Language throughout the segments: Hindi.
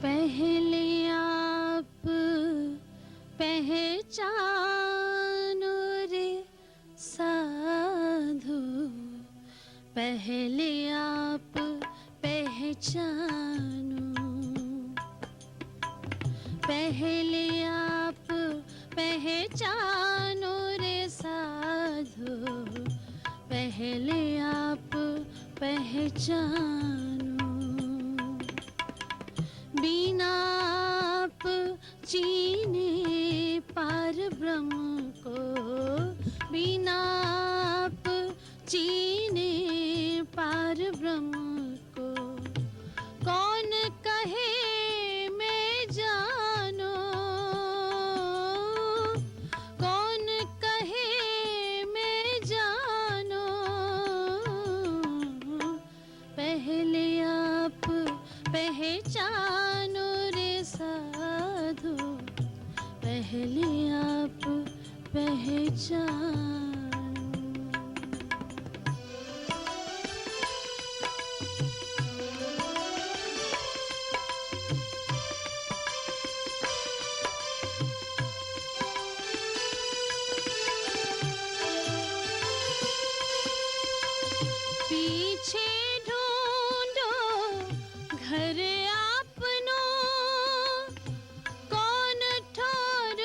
पहले आप पहचानो रे साधु, पहले आप पहचानो, पहले आप पहचानो रे साधु, पहले आप पहचानो। बिना आप चीने पार ब्रह्म को, बिना आप चीने पार ब्रह्म को, कौन कहे मैं जानो, कौन कहे मैं जानो। पहले आप पहचानो रे साधु, पहले आप पहचानो। पीछे ढूंढो घर आपनो, कौन ठोर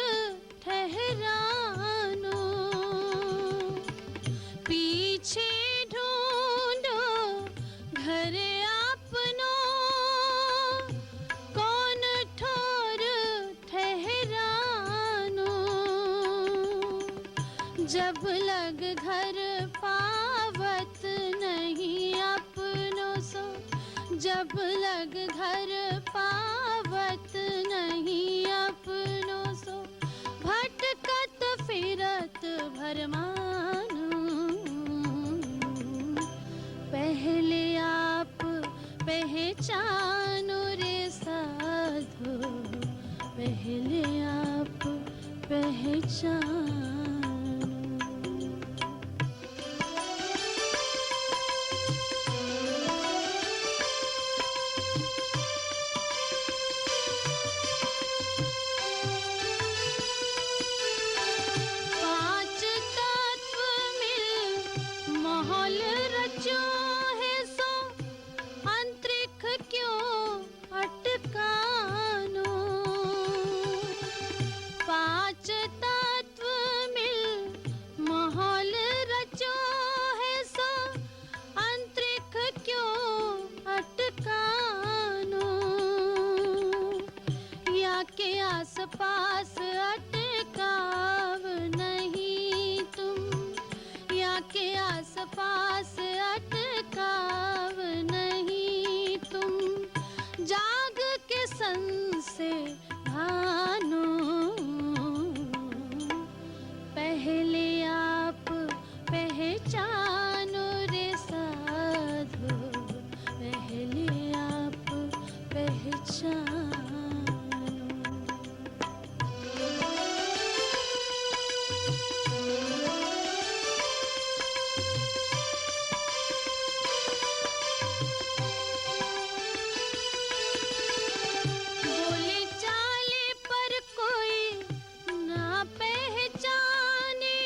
ठहरानो। पीछे ढूंढो घर आपनो, कौन ठोर ठहरानो। जब लग घर पावत नहीं अपनों सो, जब लग घर पावत नहीं अपनों सो, भटकत फिरत भरमानो। पहले आप पहचानो रे साधु, पहले आप पहचानो। पांच तत्व मिल माहौल रचो है सो, अंतरिक्ष क्यों अटकानो। पांच तत्व मिल माहौल रचो है सो, अंतरिक्ष क्यों अटकानो। या के आस पास अटकाव नहीं तुम, या के आस पास अटकाव नहीं तुम। जाग के सन से भानो, पहले आप पहचानो रे साधु, पहले आप पहचानो। बोले चाले पर कोई ना पहचाने,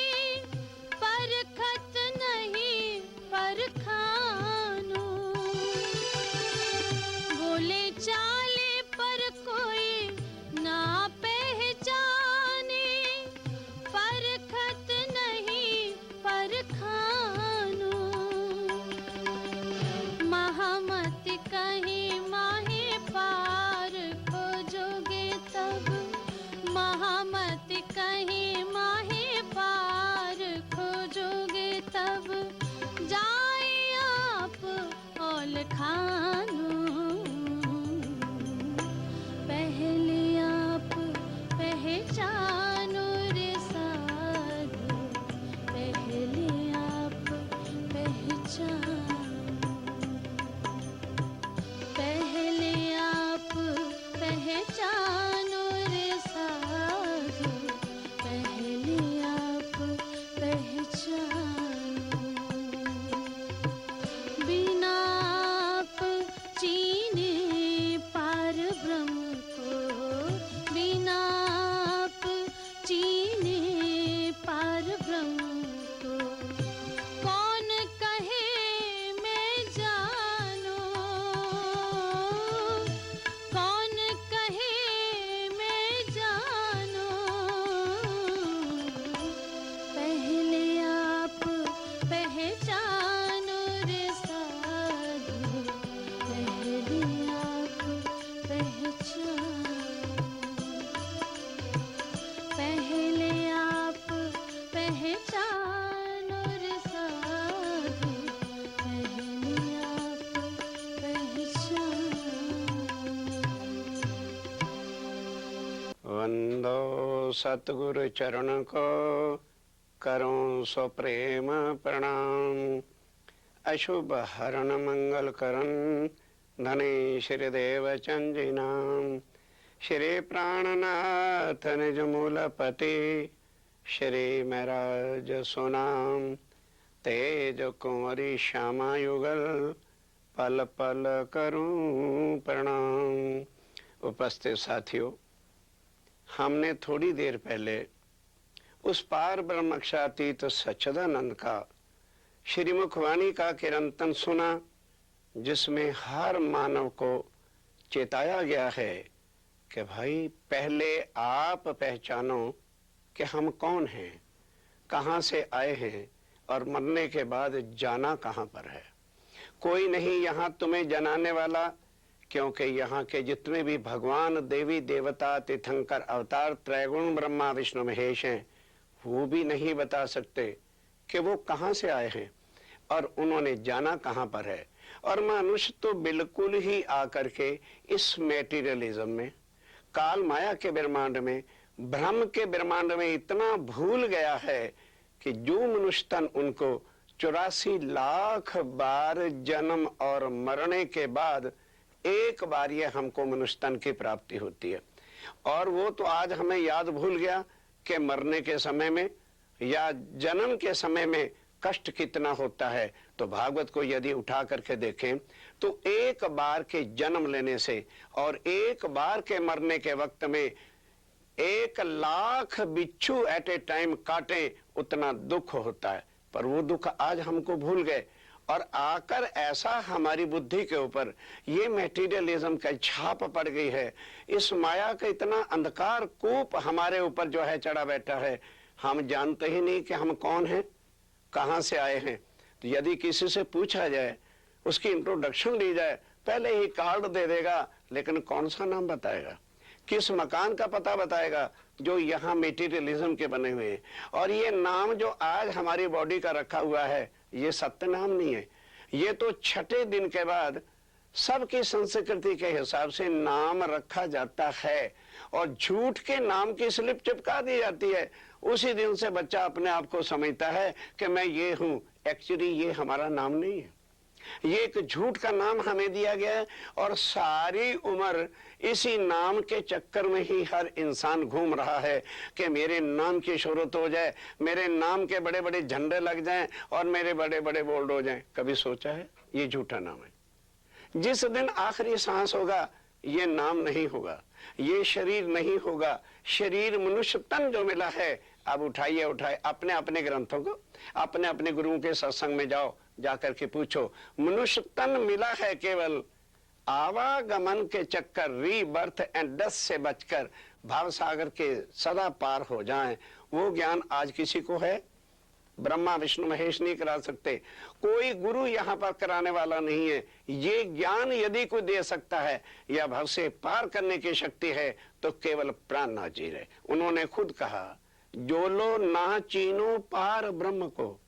परखत नहीं परखानो। बोले चाले पर कोई ना पहचाने, परखत नहीं परखानो। महामत कहीं माहे पार खोजोगे तब, महामत कहीं माहे पार खोजोगे तब। जाए आप औल खानो, पहले आप पहचानो रे साधु, पहले आप पहचानो। पहले आप पहचानो रे साधु, पहले आप पहचानो। बिना आप सतगुरु चरण को, करूं सो प्रेम प्रणाम। अशुभ हरण मंगल करन, धने श्री देव चंजी नाम। श्री प्राणनाथ निज मूलपति, श्री महराज सुनाम। तेज कुंवरी श्यामा युगल, पल पल करूं प्रणाम। उपस्थित साथियों, हमने थोड़ी देर पहले उस पार ब्रह्मक्षातीत सच्चिदानंद का श्रीमुखवाणी का कीर्तन सुना, जिसमें हर मानव को चेताया गया है कि भाई पहले आप पहचानो कि हम कौन हैं, कहां से आए हैं और मरने के बाद जाना कहां पर है। कोई नहीं यहां तुम्हें जनाने वाला, क्योंकि यहाँ के जितने भी भगवान देवी देवता तीर्थंकर अवतार त्रैगुण ब्रह्मा विष्णु महेश हैं, वो भी नहीं बता सकते कि वो कहाँ से आए हैं और उन्होंने जाना कहाँ पर है। और मनुष्य तो बिल्कुल ही आकर के इस मेटीरियलिज्म में, काल माया के ब्रह्मांड में, भ्रम के ब्रह्मांड में इतना भूल गया है कि जो मनुष्य तन उनको 84 लाख बार जन्म और मरने के बाद एक बार ये हमको मनुष्य तन की प्राप्ति होती है। और वो तो आज हमें याद भूल गया कि मरने के समय में या जन्म के समय में कष्ट कितना होता है। तो भागवत को यदि उठा करके देखें तो एक बार के जन्म लेने से और एक बार के मरने के वक्त में 1 लाख बिच्छू एट ए टाइम काटे, उतना दुख होता है। पर वो दुख आज हमको भूल गए और आकर ऐसा हमारी बुद्धि के ऊपर ये मेटीरियलिज्म का छाप पड़ गई है। इस माया का इतना अंधकार कूप हमारे ऊपर जो है चढ़ा बैठा है, हम जानते ही नहीं कि हम कौन हैं, कहां से आए हैं। तो यदि किसी से पूछा जाए, उसकी इंट्रोडक्शन ली जाए, पहले ही कार्ड दे देगा, लेकिन कौन सा नाम बताएगा, किस मकान का पता बताएगा जो यहाँ मेटीरियलिज्म के बने हुए हैं। और ये नाम जो आज हमारी बॉडी का रखा हुआ है, ये सत्य नाम नहीं है। ये तो छठे दिन के बाद सबकी संस्कृति के हिसाब से नाम रखा जाता है और झूठ के नाम की स्लिप चिपका दी जाती है। उसी दिन से बच्चा अपने आप को समझता है कि मैं ये हूं। एक्चुअली ये हमारा नाम नहीं है, ये एक झूठ का नाम हमें दिया गया है और सारी उम्र इसी नाम के चक्कर में ही हर इंसान घूम रहा है कि मेरे नाम की शोहरत हो जाए, मेरे नाम के बड़े बड़े झंडे लग जाएं और मेरे बड़े बड़े बोर्ड हो जाएं। कभी सोचा है? ये झूठा नाम है। जिस दिन आखिरी सांस होगा, ये नाम नहीं होगा, ये शरीर नहीं होगा। शरीर मनुष्य तन जो मिला है, अब उठाइए अपने अपने ग्रंथों को, अपने अपने गुरुओं के सत्संग में जाओ, जाकर के पूछो, मनुष्य तन मिला है केवल आवागमन के चक्कर, रीबर्थ एंड डेथ से बचकर भाव सागर के सदा पार हो जाएं। वो ज्ञान आज किसी को है? ब्रह्मा विष्णु महेश नहीं करा सकते, कोई गुरु यहाँ पर कराने वाला नहीं है। ये ज्ञान यदि कोई दे सकता है या भव से पार करने की शक्ति है तो केवल प्राणनाथ जी रहे। उन्होंने खुद कहा, जो लो ना चीनो पार ब्रह्म को,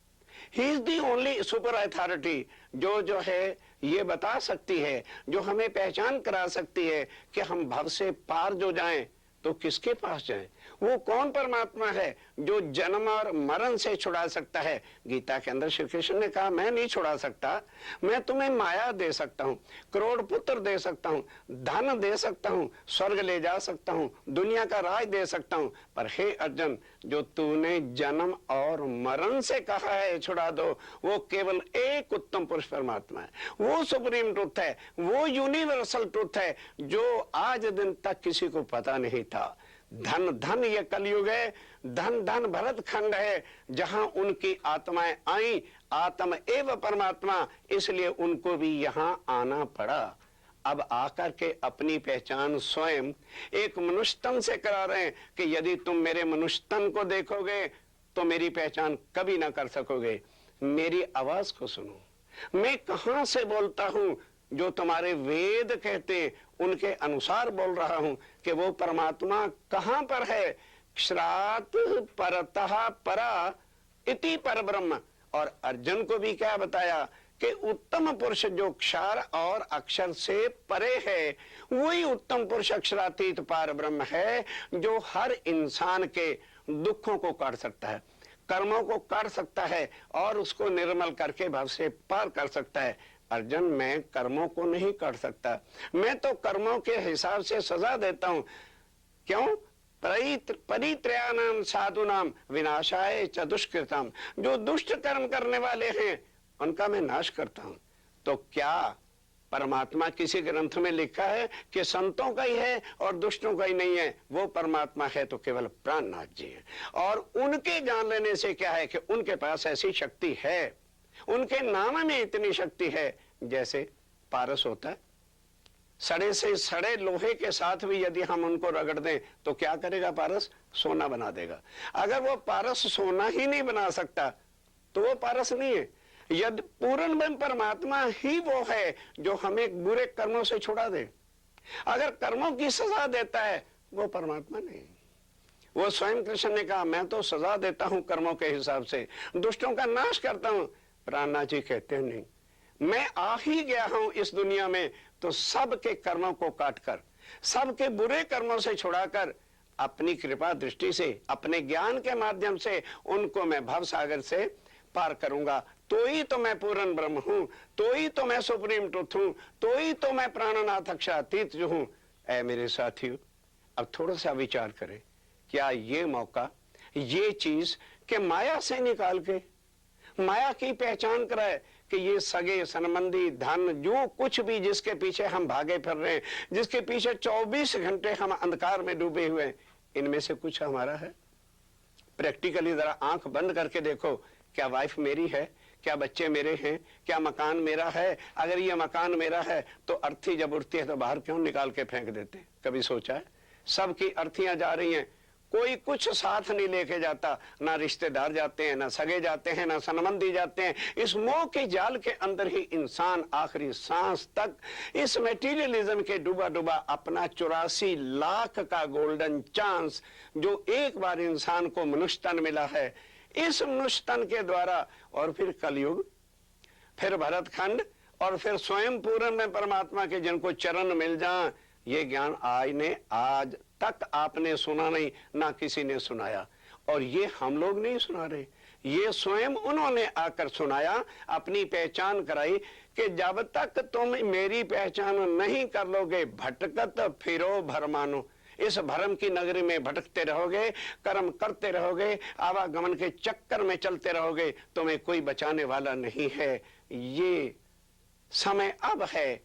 he is the only super authority, जो है ये बता सकती है, जो हमें पहचान करा सकती है कि हम भव से पार जो जाएं तो किसके पास जाएं। वो कौन परमात्मा है जो जन्म और मरण से छुड़ा सकता है। गीता के अंदर श्री कृष्ण ने कहा, मैं नहीं छुड़ा सकता, मैं तुम्हें माया दे सकता हूँ, करोड़ पुत्र दे सकता हूँ, धन दे सकता हूँ, स्वर्ग ले जा सकता हूँ, दुनिया का राज दे सकता हूँ। पर हे अर्जुन, जो तूने जन्म और मरण से कहा है छुड़ा दो, वो केवल एक उत्तम पुरुष परमात्मा है। वो सुप्रीम ट्रुथ है, वो यूनिवर्सल ट्रुथ है जो आज दिन तक किसी को पता नहीं था। धन धन ये कलयुग है, धन धन भरत खंड है, जहां उनकी आत्माएं आई, आत्म एवं परमात्मा, इसलिए उनको भी यहां आना पड़ा। अब आकर के अपनी पहचान स्वयं एक मनुष्य तन से करा रहे हैं कि यदि तुम मेरे मनुष्य तन को देखोगे तो मेरी पहचान कभी ना कर सकोगे। मेरी आवाज को सुनो, मैं कहां से बोलता हूं, जो तुम्हारे वेद कहते उनके अनुसार बोल रहा हूं कि वो परमात्मा कहां पर है। श्रात परतः परा इति पर ब्रह्म। और अर्जुन को भी क्या बताया कि उत्तम पुरुष जो क्षार और अक्षर से परे है, वही उत्तम पुरुष अक्षरातीत पार ब्रह्म है, जो हर इंसान के दुखों को काट सकता है, कर्मों को काट सकता है और उसको निर्मल करके भव से पार कर सकता है। अर्जुन, मैं कर्मों को नहीं काट सकता, मैं तो कर्मों के हिसाब से सजा देता हूं। क्यों? परित्रयाणाम साधुनाम विनाशाय च दुष्कृताम। जो दुष्ट कर्म करने वाले हैं उनका मैं नाश करता हूं। तो क्या परमात्मा किसी ग्रंथ में लिखा है कि संतों का ही है और दुष्टों का ही नहीं है? वो परमात्मा है तो केवल प्राणनाथ जी है। और उनके जान लेने से क्या है कि उनके पास ऐसी शक्ति है, उनके नाम में इतनी शक्ति है। जैसे पारस होता है, सड़े से सड़े लोहे के साथ भी यदि हम उनको रगड़ दें तो क्या करेगा पारस? सोना बना देगा। अगर वो पारस सोना ही नहीं बना सकता तो वो पारस नहीं है। यदि पूर्ण ब्रह्म परमात्मा ही वो है जो हमें बुरे कर्मों से छुड़ा दे। अगर कर्मों की सजा देता है वो परमात्मा नहीं। वो स्वयं कृष्ण ने कहा, मैं तो सजा देता हूं कर्मों के हिसाब से, दुष्टों का नाश करता हूं। प्राणनाथ जी कहते हैं नहीं, मैं आ ही गया हूं इस दुनिया में तो सबके कर्मों को काटकर, सबके बुरे कर्मों से छुड़ाकर, अपनी कृपा दृष्टि से, अपने ज्ञान के माध्यम से उनको मैं भव सागर से पार करूंगा। तो ही तो मैं पूर्ण ब्रह्म हूं, तो ही तो मैं सुप्रीम ट्रुथ हूं, तो ही तो मैं प्राणनाथ अक्षरातीत जो हूं। ऐ मेरे साथियों, अब थोड़ा सा विचार करें, क्या ये मौका, ये चीज के माया से निकाल के माया की पहचान कराए कि ये सगे संबंधी धन जो कुछ भी जिसके पीछे हम भागे फिर रहे हैं, जिसके पीछे 24 घंटे हम अंधकार में डूबे हुए हैं, इनमें से कुछ हमारा है? प्रैक्टिकली जरा आंख बंद करके देखो, क्या वाइफ मेरी है? क्या बच्चे मेरे हैं? क्या मकान मेरा है? अगर ये मकान मेरा है तो अर्थी जब उठती है तो बाहर क्यों निकाल के फेंक देते? कभी सोचा है? सबकी अर्थियां जा रही हैं, कोई कुछ साथ नहीं लेके जाता, ना रिश्तेदार जाते हैं, ना सगे जाते हैं, ना संबंधी जाते हैं। इस मोह के जाल के अंदर ही इंसान आखिरी सांस तक इस मेटीरियलिज्म के डूबा डूबा अपना 84 लाख का गोल्डन चांस जो एक बार इंसान को मनुष्य तन मिला है, इस मनुष्य तन के द्वारा, और फिर कलयुग, फिर भरतखंड, और फिर स्वयं पूर्ण में परमात्मा के जिनको चरण मिल जाएं, ये ज्ञान आज तक आपने सुना नहीं, ना किसी ने सुनाया। और ये हम लोग नहीं सुना रहे, ये स्वयं उन्होंने आकर सुनाया, अपनी पहचान कराई कि जब तक तुम मेरी पहचान नहीं कर लोगे, भटकत फिरो भरमानो, इस भरम की नगरी में भटकते रहोगे, कर्म करते रहोगे, आवागमन के चक्कर में चलते रहोगे, तुम्हें कोई बचाने वाला नहीं है। ये समय अब है,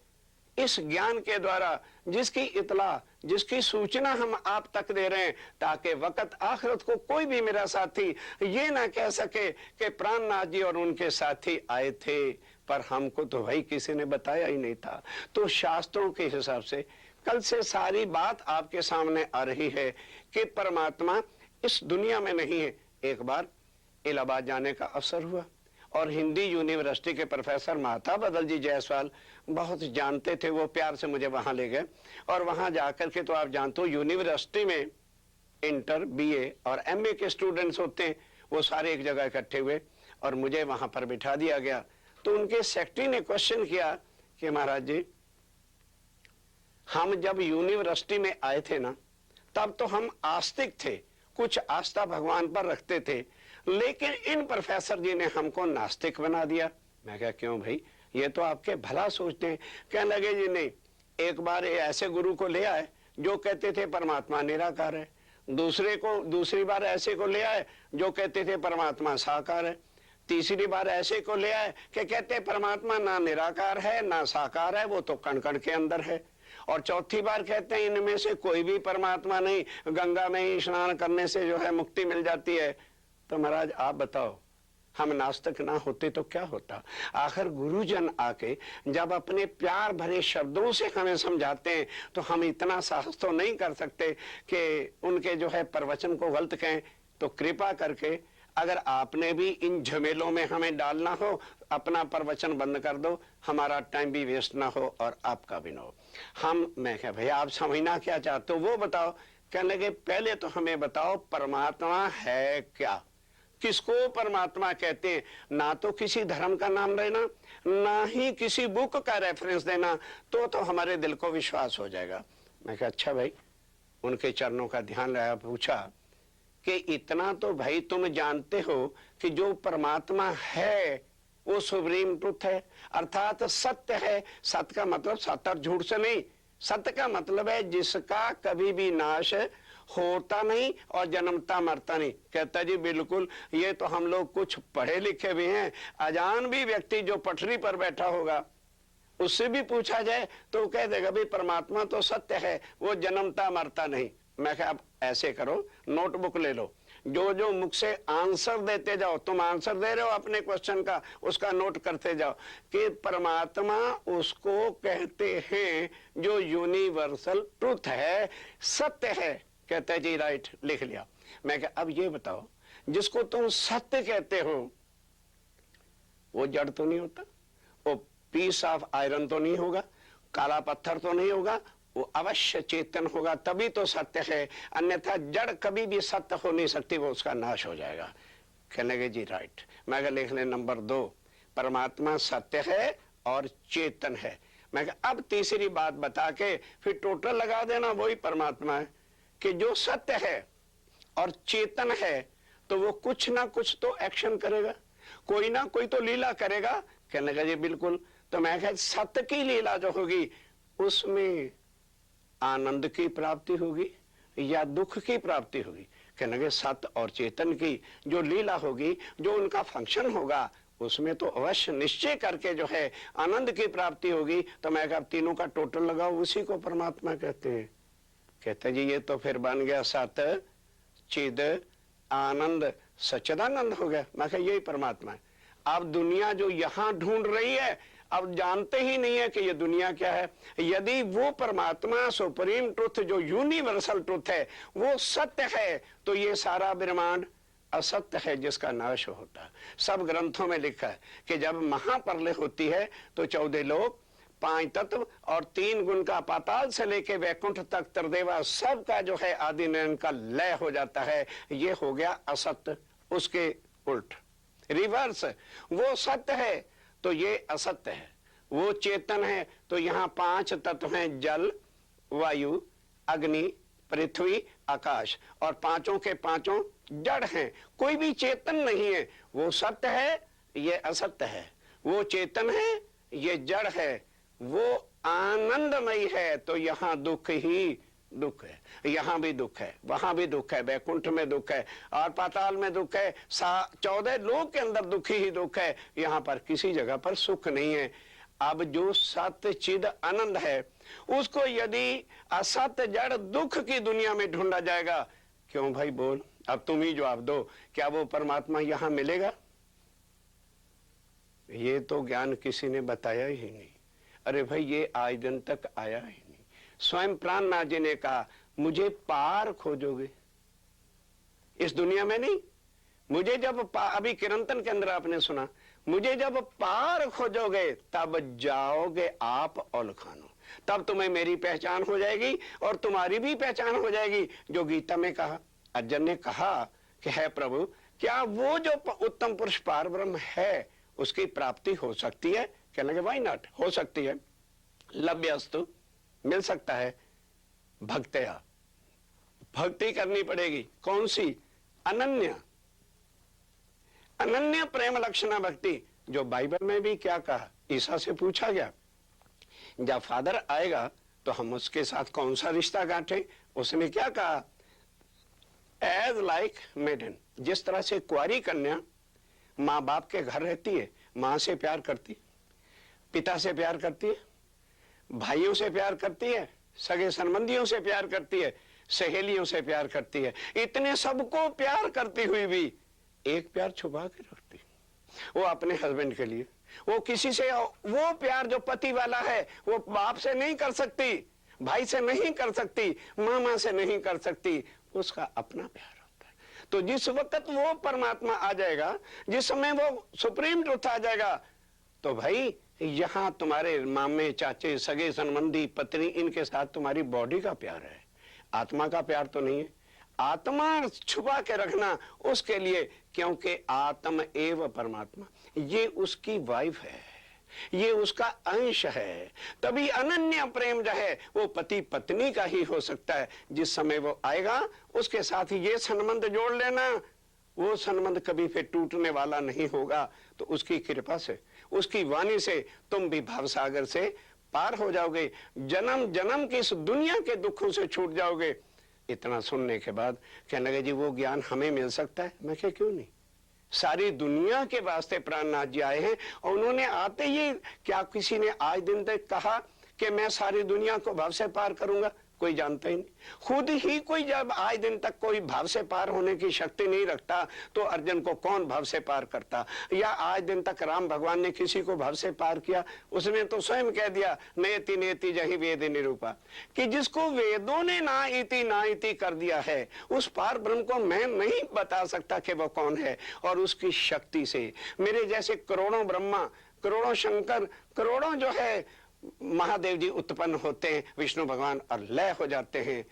इस ज्ञान के द्वारा जिसकी इतला, जिसकी सूचना हम आप तक दे रहे हैं, ताकि वक्त आखिरत को कोई भी मेरा साथी ये ना कह सके कि प्राणनाथ जी और उनके साथी आए थे, पर हमको तो भाई किसी ने बताया ही नहीं था। तो शास्त्रों के हिसाब से कल से सारी बात आपके सामने आ रही है कि परमात्मा इस दुनिया में नहीं है। एक बार इलाहाबाद जाने का अवसर हुआ और हिंदी यूनिवर्सिटी के प्रोफेसर माता बदल जी जायसवाल बहुत जानते थे, वो प्यार से मुझे वहां ले गए। और वहां जाकर के तो आप जानते हो यूनिवर्सिटी में इंटर, बीए और एमए के स्टूडेंट्स होते हैं, वो सारे एक जगह इकट्ठे हुए और मुझे वहां पर बिठा दिया गया। तो उनके सेक्रेटरी ने क्वेश्चन किया कि महाराज जी, हम जब यूनिवर्सिटी में आए थे ना, तब तो हम आस्तिक थे, कुछ आस्था भगवान पर रखते थे, लेकिन इन प्रोफेसर जी ने हमको नास्तिक बना दिया। मैं कहा क्यों भाई, ये तो आपके भला सोचते हैं। कहने लगे जी नहीं, एक बार ऐसे गुरु को ले आए जो कहते थे परमात्मा निराकार है, दूसरी बार ऐसे को ले आए जो कहते थे परमात्मा साकार है, तीसरी बार ऐसे को ले आए कि कहते परमात्मा ना निराकार है ना साकार है, वो तो कण कण के अंदर है, और चौथी बार कहते हैं इनमें से कोई भी परमात्मा नहीं, गंगा में ही स्नान करने से जो है मुक्ति मिल जाती है। तो महाराज आप बताओ, हम नास्तिक ना होते तो क्या होता? आखिर गुरुजन आके जब अपने प्यार भरे शब्दों से हमें समझाते हैं तो हम इतना साहस तो नहीं कर सकते कि उनके जो है प्रवचन को गलत कहें। तो कृपा करके अगर आपने भी इन झमेलों में हमें डालना हो, अपना प्रवचन बंद कर दो, हमारा टाइम भी वेस्ट ना हो और आपका भी ना हो। मैं क्या भैया आप समझना क्या चाहते हो वो बताओ। कहने लगे पहले तो हमें बताओ परमात्मा है क्या, किसको परमात्मा कहते हैं, ना तो किसी धर्म का नाम लेना, ना ही किसी बुक का रेफरेंस देना, तो हमारे दिल को विश्वास हो जाएगा। मैं कहा अच्छा भाई, उनके चरणों का ध्यान रहा, पूछा कि इतना तो भाई तुम जानते हो कि जो परमात्मा है वो सुप्रीम ट्रुथ है, अर्थात सत्य है। सत्य का मतलब सत्य और झूठ से नहीं, सत्य का मतलब है जिसका कभी भी नाश होता नहीं और जन्मता मरता नहीं। कहता जी बिल्कुल, ये तो हम लोग कुछ पढ़े लिखे भी हैं, अजान भी व्यक्ति जो पटरी पर बैठा होगा उससे भी पूछा जाए तो वो कह देगा भाई परमात्मा तो सत्य है, वो जन्मता मरता नहीं। मैं कहा अब ऐसे करो, नोटबुक ले लो, जो जो मुख से आंसर देते जाओ, तुम आंसर दे रहे हो अपने क्वेश्चन का, उसका नोट करते जाओ कि परमात्मा उसको कहते हैं जो यूनिवर्सल ट्रुथ है, सत्य है। कहते जी राइट, लिख लिया। मैं कहा अब ये बताओ, जिसको तुम सत्य कहते हो वो जड़ तो नहीं होता, वो पीस ऑफ आयरन तो नहीं होगा, काला पत्थर तो नहीं होगा, वो अवश्य चेतन होगा, तभी तो सत्य है, अन्यथा जड़ कभी भी सत्य हो नहीं सकती, वो उसका नाश हो जाएगा। कहने लगे जी राइट। मैं कहा लिख ले नंबर 2, परमात्मा सत्य है और चेतन है। मैं कहा अब तीसरी बात बता के फिर टोटल लगा देना, वही परमात्मा है कि जो सत्य है और चेतन है तो वो कुछ ना कुछ तो एक्शन करेगा, कोई ना कोई तो लीला करेगा। कहने लगा जी बिल्कुल। तो मैं कहा सत्य की लीला जो होगी उसमें आनंद की प्राप्ति होगी या दुख की प्राप्ति होगी। कहने लगे सत्य और चेतन की जो लीला होगी, जो उनका फंक्शन होगा, उसमें तो अवश्य निश्चय करके जो है आनंद की प्राप्ति होगी। तो मैं कहा तीनों का टोटल लगाओ, उसी को परमात्मा कहते हैं। कहते जी ये तो फिर बन गया सत्य चिद आनंद सच्चिदानंद हो गया। मैं कहा यही परमात्मा है। अब दुनिया जो यहां ढूंढ रही है, अब जानते ही नहीं है कि ये दुनिया क्या है। यदि वो परमात्मा सुप्रीम ट्रुथ जो यूनिवर्सल ट्रुथ है वो सत्य है, तो ये सारा ब्रह्मांड असत्य है जिसका नाश होता है। सब ग्रंथों में लिखा है कि जब महाप्रलय होती है तो 14 लोक, 5 तत्व और 3 गुण का पाताल से लेके वैकुंठ तक त्रिदेवा सब का जो है आदि नयन का लय हो जाता है। ये हो गया असत्य। उसके उल्ट रिवर्स, वो सत्य है तो ये असत्य है, वो चेतन है तो यहाँ 5 तत्व हैं, जल वायु अग्नि पृथ्वी आकाश, और पांचों के पांचों जड़ हैं, कोई भी चेतन नहीं है। वो सत्य है, ये असत्य है, वो चेतन है, ये जड़ है, वो आनंदमय है तो यहाँ दुख ही दुख है, यहाँ भी दुख है, वहां भी दुख है, वैकुंठ में दुख है और पाताल में दुख है, 14 लोक के अंदर दुख ही दुख है, यहाँ पर किसी जगह पर सुख नहीं है। अब जो सत्य चिद आनंद है उसको यदि असत्य जड़ दुख की दुनिया में ढूंढा जाएगा, क्यों भाई बोल, अब तुम ही जवाब दो, क्या वो परमात्मा यहां मिलेगा? ये तो ज्ञान किसी ने बताया ही नहीं। अरे भाई ये आज दिन तक आया ही नहीं। स्वयं प्राणनाथ जी ने कहा मुझे पार खोजोगे इस दुनिया में नहीं, मुझे जब अभी किरंतन के अंदर आपने सुना, मुझे जब पार खोजोगे तब जाओगे आप औलखानो, तब तुम्हें मेरी पहचान हो जाएगी और तुम्हारी भी पहचान हो जाएगी। जो गीता में कहा, अर्जुन ने कहा कि है प्रभु क्या वो जो उत्तम पुरुष पार ब्रह्म है उसकी प्राप्ति हो सकती है? कहने लगे व्हाई नॉट, हो सकती है, लभ्यस्तु, मिल सकता है, भक्तया, भक्ति करनी पड़ेगी। कौन सी? अनन्य, अनन्य प्रेम लक्षणा भक्ति, जो बाइबल में भी क्या कहा, ईसा से पूछा गया जब फादर आएगा तो हम उसके साथ कौन सा रिश्ता गांठे, उसने क्या कहा, एज लाइक मेडन, जिस तरह से कुंवारी कन्या माँ बाप के घर रहती है, माँ से प्यार करती, पिता से प्यार करती है, भाइयों से प्यार करती है, सगे संबंधियों से प्यार करती है, सहेलियों से प्यार करती है, इतने सबको प्यार करती हुई भी एक प्यार छुपा के रखती, वो अपने हस्बैंड के लिए। वो किसी से वो प्यार जो पति वाला है वो बाप से नहीं कर सकती, भाई से नहीं कर सकती, मामा से नहीं कर सकती, उसका अपना प्यार होता है। तो जिस वक्त वो परमात्मा आ जाएगा, जिस समय वो सुप्रीम ट्रुथ आ जाएगा, तो भाई यहाँ तुम्हारे मामे चाचे सगे संबंधी पत्नी इनके साथ तुम्हारी बॉडी का प्यार है, आत्मा का प्यार तो नहीं है। आत्मा छुपा के रखना उसके लिए, क्योंकि आत्म एव परमात्मा, ये उसकी वाइफ है, ये उसका अंश है। तभी अनन्य प्रेम जो है वो पति पत्नी का ही हो सकता है। जिस समय वो आएगा उसके साथ ये संबंध जोड़ लेना, वो संबंध कभी फिर टूटने वाला नहीं होगा। तो उसकी कृपा से, उसकी वाणी से तुम भी भावसागर से पार हो जाओगे, जन्म जन्म की इस दुनिया के दुखों से छूट जाओगे। इतना सुनने के बाद कहने लगे जी वो ज्ञान हमें मिल सकता है। मैं क्या, क्यों नहीं, सारी दुनिया के वास्ते प्राणनाथ जी आए हैं। और उन्होंने आते ही, क्या किसी ने आज दिन तक कहा कि मैं सारी दुनिया को भाव से पार करूंगा? कोई जानता ही नहीं। खुद ही कोई जब आज दिन तक कोई भाव से पार होने की शक्ति नहीं रखता तो अर्जुन को कौन भाव से पार करता? या आज दिन तक राम भगवान ने किसी को भाव से पार किया? उसने तो स्वयं कह दिया नेति नेति जहि वेद निरूपा, कि जिसको वेदों ने ना इति कर दिया है उस पार ब्रह्म को मैं नहीं बता सकता कि वो कौन है। और उसकी शक्ति से मेरे जैसे करोड़ों ब्रह्मा, करोड़ों शंकर, करोड़ों जो है महादेव जी उत्पन्न होते हैं, विष्णु भगवान, और लय हो जाते हैं।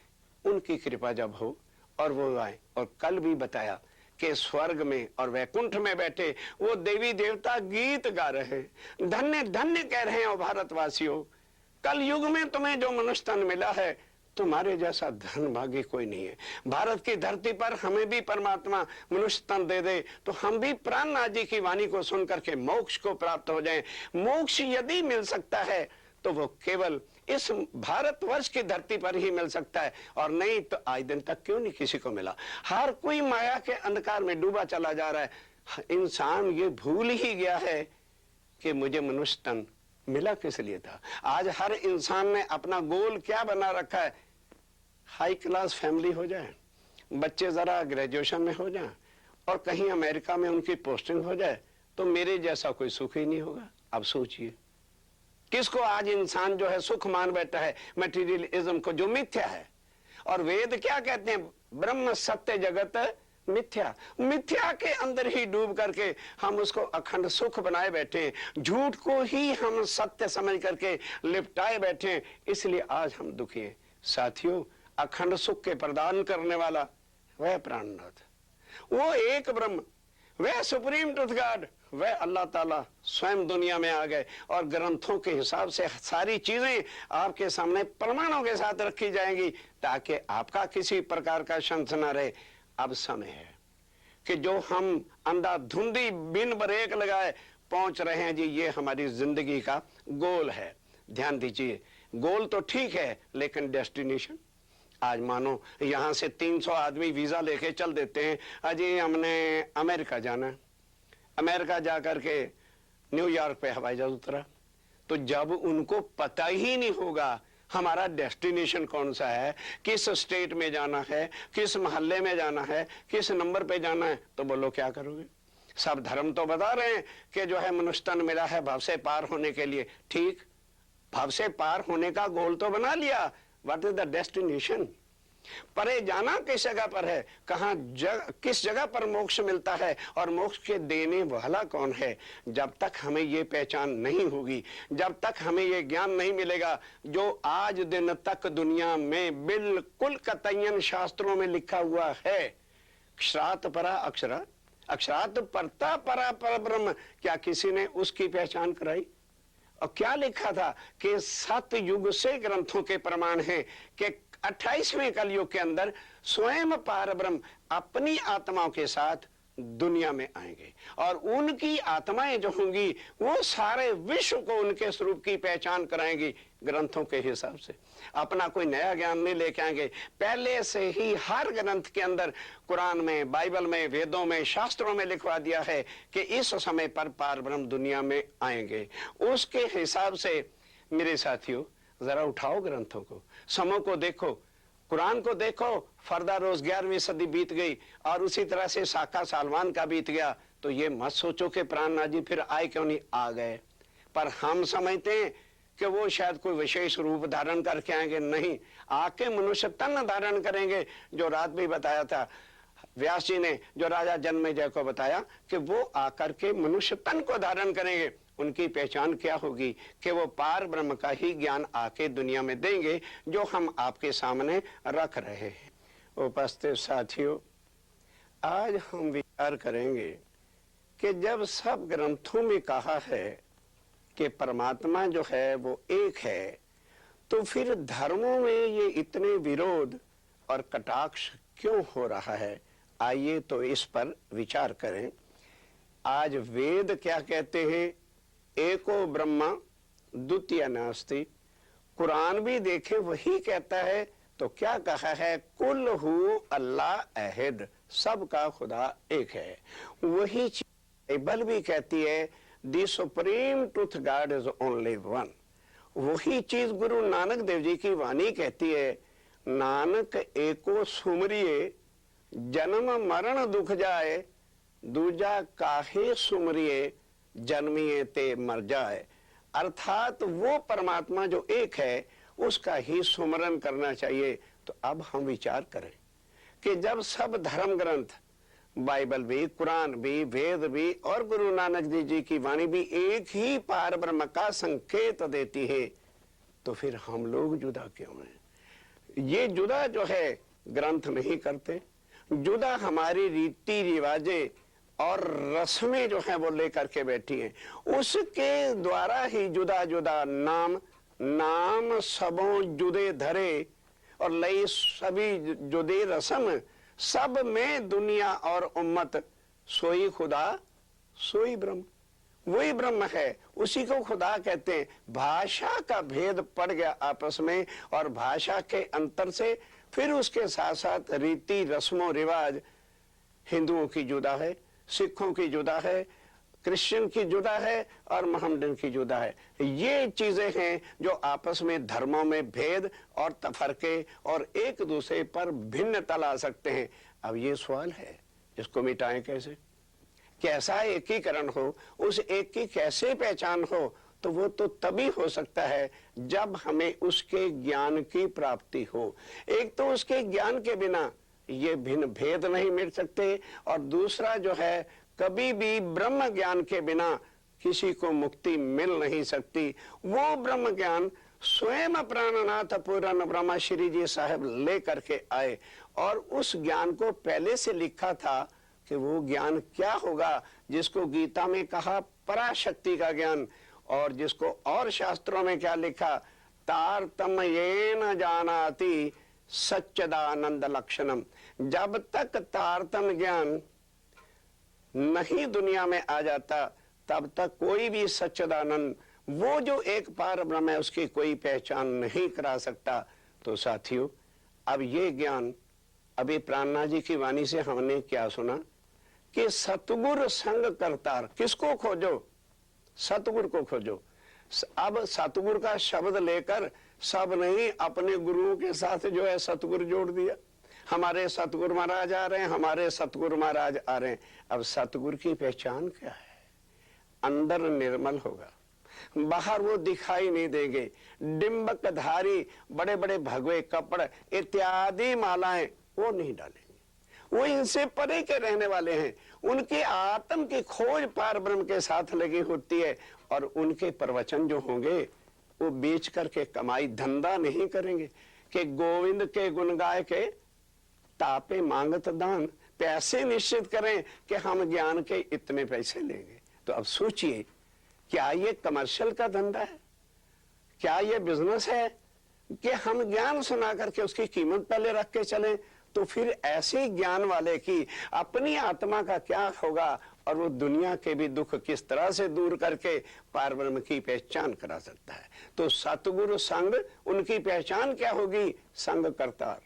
उनकी कृपा जब हो और वो आए, और कल भी बताया कि स्वर्ग में और वैकुंठ में बैठे वो देवी देवता गीत गा रहे हैं, धन्य धन्य कह रहे हैं। और भारतवासियों, कल युग में तुम्हें जो मनुष्य तन मिला है, तुम्हारे जैसा धन भागी कोई नहीं है। भारत की धरती पर हमें भी परमात्मा मनुष्य तन दे दे तो हम भी प्राणनाथ जी की वाणी को सुन करके मोक्ष को प्राप्त हो जाएं। मोक्ष यदि मिल सकता है तो वो केवल इस भारतवर्ष की धरती पर ही मिल सकता है, और नहीं तो आज दिन तक क्यों नहीं किसी को मिला। हर कोई माया के अंधकार में डूबा चला जा रहा है। इंसान ये भूल ही गया है कि मुझे मनुष्य तन मिला किस लिए था। आज हर इंसान ने अपना गोल क्या बना रखा है, हाई क्लास फैमिली हो जाए, बच्चे जरा ग्रेजुएशन में हो जाए और कहीं अमेरिका में उनकी पोस्टिंग हो जाए, तो मेरे जैसा कोई सुख ही नहीं होगा। अब सोचिए किसको आज इंसान जो है सुख मान बैठा है, मटेरियलिज्म को जो मिथ्या है। और वेद क्या कहते हैं, ब्रह्म सत्य जगत मिथ्या। मिथ्या के अंदर ही डूब करके हम उसको अखंड सुख बनाए बैठे, झूठ को ही हम सत्य समझ करके लिपटाए बैठे, इसलिए आज हम दुखी हैं। साथियों, अखंड सुख के प्रदान करने वाला वह प्राणनाथ, वो एक ब्रह्म, वह सुप्रीम ट्रुथ गॉड, वह अल्लाह ताला स्वयं दुनिया में आ गए। और ग्रंथों के हिसाब से सारी चीजें आपके सामने प्रमाणों के साथ रखी जाएंगी ताकि आपका किसी प्रकार का संशय न रहे। अब समय है कि जो हम अंधाधुंधी बिन ब्रेक लगाए पहुंच रहे हैं जी, ये हमारी जिंदगी का गोल है। ध्यान दीजिए, गोल तो ठीक है लेकिन डेस्टिनेशन। आज मानो यहां से 300 आदमी वीजा लेके चल देते हैं, अजी हमने अमेरिका जाना है। अमेरिका जाकर के न्यूयॉर्क पे हवाई जहाज उतरा, तो जब उनको पता ही नहीं होगा हमारा डेस्टिनेशन कौन सा है, किस स्टेट में जाना है, किस मोहल्ले में जाना है, किस नंबर पे जाना है, तो बोलो क्या करोगे। सब धर्म तो बता रहे हैं कि जो है मनुष्य तन मिला है भाव से पार होने के लिए। ठीक, भाव से पार होने का गोल तो बना लिया, व्हाट इज द डेस्टिनेशन? परे जाना किस जगह पर है, कहां किस जगह पर मोक्ष मिलता है और मोक्ष के देने वाला कौन है। जब तक हमें ये पहचान नहीं होगी, जब तक हमें ये ज्ञान नहीं मिलेगा जो आज दिन तक दुनिया में बिल्कुल कतईयन शास्त्रों में लिखा हुआ है, क्षरात परा अक्षरा, अक्षरात परता परा पर ब्रह्म, क्या किसी ने उसकी पहचान कराई? और क्या लिखा था कि सतयुग से ग्रंथों के प्रमाण है कि 28वें कलयुग के अंदर स्वयं पार ब्रह्म अपनी आत्माओं के साथ दुनिया में आएंगे और उनकी आत्माएं जो होंगी वो सारे विश्व को उनके स्वरूप की पहचान कराएंगी ग्रंथों के हिसाब से। अपना कोई नया ज्ञान नहीं लेके आएंगे, पहले से ही हर ग्रंथ के अंदर, कुरान में, बाइबल में, वेदों में, शास्त्रों में लिखवा दिया है कि इस समय पर पार ब्रह्म दुनिया में आएंगे। उसके हिसाब से मेरे साथियों जरा उठाओ ग्रंथों को, समों को देखो, कुरान को देखो। फरदा रोज 11वीं सदी बीत गई और उसी तरह से साका सालवान का बीत गया, तो ये मत सोचो कि प्राणनाथ जी फिर आए क्यों नहीं, आ गए। पर हम समझते हैं कि वो शायद कोई विशेष रूप धारण करके आएंगे, नहीं, आके मनुष्य तन धारण करेंगे। जो रात भी बताया था व्यास जी ने, जो राजा जन्मेजय को बताया कि वो आकर के मनुष्य तन को धारण करेंगे। उनकी पहचान क्या होगी कि वो पार ब्रह्म का ही ज्ञान आके दुनिया में देंगे जो हम आपके सामने रख रहे हैं। उपस्थित साथियों, आज हम विचार करेंगे कि जब सब ग्रंथों में कहा है कि परमात्मा जो है वो एक है, तो फिर धर्मों में ये इतने विरोध और कटाक्ष क्यों हो रहा है? आइए तो इस पर विचार करें। आज वेद क्या कहते हैं? एको ब्रह्मा द्वितीय नास्ति। कुरान भी देखे वही कहता है। तो क्या कहा है? कुल हु अल्लाह अहद, सबका खुदा एक है। वही चीज बाइबल भी कहती है, the supreme truth God is only one. वही चीज गुरु नानक देव जी की वाणी कहती है, नानक एको सुमरिए जन्म मरण दुख जाए, दूजा काहे सुमरिए जन्मिए ते मर जाए। अर्थात वो परमात्मा जो एक है उसका ही सुमरन करना चाहिए। तो अब हम विचार करें कि जब सब धर्म ग्रंथ, बाइबल भी, कुरान भी, वेद भी और गुरु नानक देव जी की वाणी भी एक ही पार ब्रह्म का संकेत देती है, तो फिर हम लोग जुदा क्यों हैं? ये जुदा जो है ग्रंथ नहीं करते, जुदा हमारी रीति रिवाजें और रस्में जो है वो लेकर के बैठी हैं। उसके द्वारा ही जुदा जुदा नाम नाम सबों जुदे धरे और लई सभी जुदे रस्म, सब में दुनिया और उम्मत, सोई खुदा सोई ब्रह्म। वही ब्रह्म है, उसी को खुदा कहते हैं। भाषा का भेद पड़ गया आपस में, और भाषा के अंतर से फिर उसके साथ साथ रीति रस्मों रिवाज, हिंदुओं की जुदा है, सिखों की जुदा है, क्रिश्चियन की जुदा है और मोहम्मडन की जुदा है। ये चीजें हैं जो आपस में धर्मों में भेद और तफरके और एक दूसरे पर भिन्नता ला सकते हैं। अब ये सवाल है, इसको मिटाएं कैसे? कैसा एकीकरण हो, उस एक की कैसे पहचान हो? तो वो तो तभी हो सकता है जब हमें उसके ज्ञान की प्राप्ति हो। एक तो उसके ज्ञान के बिना ये भिन्न भेद नहीं मिट सकते, और दूसरा जो है, कभी भी ब्रह्म ज्ञान के बिना किसी को मुक्ति मिल नहीं सकती। वो ब्रह्म ज्ञान स्वयं प्राणनाथ पूरन ब्रह्मा श्री जी साहब ले करके आए, और उस ज्ञान को पहले से लिखा था कि वो ज्ञान क्या होगा, जिसको गीता में कहा पराशक्ति का ज्ञान, और जिसको और शास्त्रों में क्या लिखा, तारतम्येन जानाति सच्चिदानंद लक्षणम। जब तक तारतम्य ज्ञान नहीं दुनिया में आ जाता, तब तक कोई भी सच्चिदानंद, वो जो एक पार ब्रह्म है, उसकी कोई पहचान नहीं करा सकता। तो साथियों, अब ये ज्ञान, अभी प्राणनाथ जी की वाणी से हमने क्या सुना कि सतगुरु संग करतार। किसको खोजो? सतगुरु को खोजो। अब सतगुरु का शब्द लेकर सब नहीं, अपने गुरुओं के साथ जो है सतगुरु जोड़ दिया। हमारे सतगुरु महाराज आ रहे हैं, हमारे सतगुरु महाराज आ रहे हैं। अब सतगुरु की पहचान क्या है? अंदर निर्मल होगा, बाहर वो दिखाई नहीं देंगे। डिंबक धारी बड़े बड़े भगवे कपड़े इत्यादि मालाएं वो नहीं डालेंगे। वो इनसे परे के रहने वाले हैं। उनके आत्म की खोज पार ब्रह्म के साथ लगी होती है, और उनके प्रवचन जो होंगे वो बेच करके कमाई धंधा नहीं करेंगे कि गोविंद के गुण गाय के तापे मांगत दान। पैसे निश्चित करें कि हम ज्ञान के इतने पैसे लेंगे। तो अब सोचिए, क्या ये कमर्शियल का धंधा है? क्या ये बिजनेस है कि हम ज्ञान सुना करके उसकी कीमत पहले रख के चलें? तो फिर ऐसे ज्ञान वाले की अपनी आत्मा का क्या होगा, और वो दुनिया के भी दुख किस तरह से दूर करके पार ब्रह्म की पहचान करा सकता है? तो सतगुरु संग, उनकी पहचान क्या होगी? संग करतार।